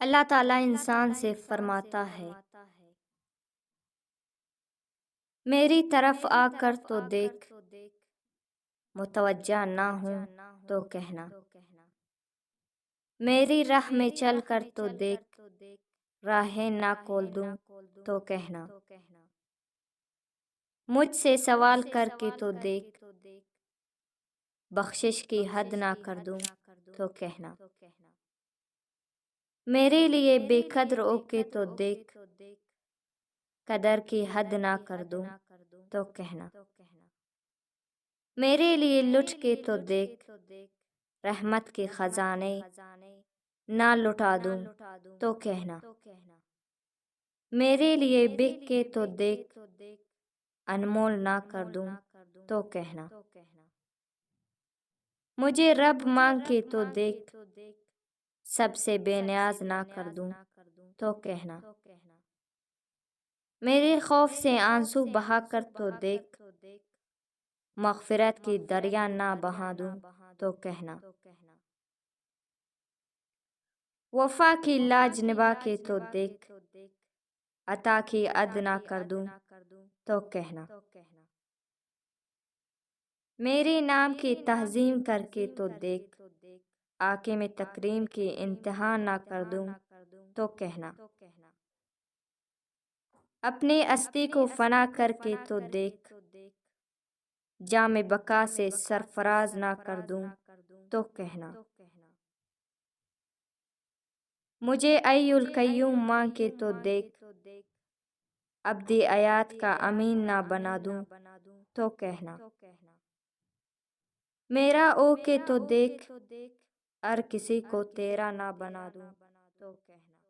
اللہ تعالیٰ انسان سے فرماتا ہے، میری طرف آ کر تو دیکھ، متوجہ نہ ہوں تو کہنا، میری راہ میں چل کر تو دیکھ، راہیں نہ کھول دوں تو کہنا، مجھ سے سوال کر کے تو دیکھ، بخشش کی حد نہ کر دوں تو کہنا، میرے لیے بے قدر ہو کے تو دیکھ، قدر کی حد نہ کر دوں تو کہنا، میرے لیے لٹ کے تو دیکھ، رحمت کے خزانے نہ لٹا دوں تو کہنا، میرے لیے بک کے تو دیکھ، انمول نہ کر دوں تو کہنا، مجھے رب مانگ کے تو دیکھ، سب سے بے نیاز نہ کر دوں تو کہنا، میرے خوف سے آنسو بہا کر تو دیکھ، مغفرت کی دریا نہ بہا دوں تو کہنا، وفا کی لاج نبھا کے تو دیکھ، عطا کی حد نہ کر دوں تو کہنا، میرے نام کی تعظیم کر کے تو دیکھ، آقے میں تکریم کی انتہا نہ کر دوں تو کہنا، اپنی ہستی کو فنا کر کے تو دیکھ، جام بقا سے سرفراز نہ کر دوں تو کہنا، مجھے حی القیوم مانگ کے تو دیکھ، ابدی حیات کا امین نہ بنا دوں تو کہنا، میرا ہو کے تو دیکھ، ہر کسی کو تیرا نہ بنا دوں تو کہنا۔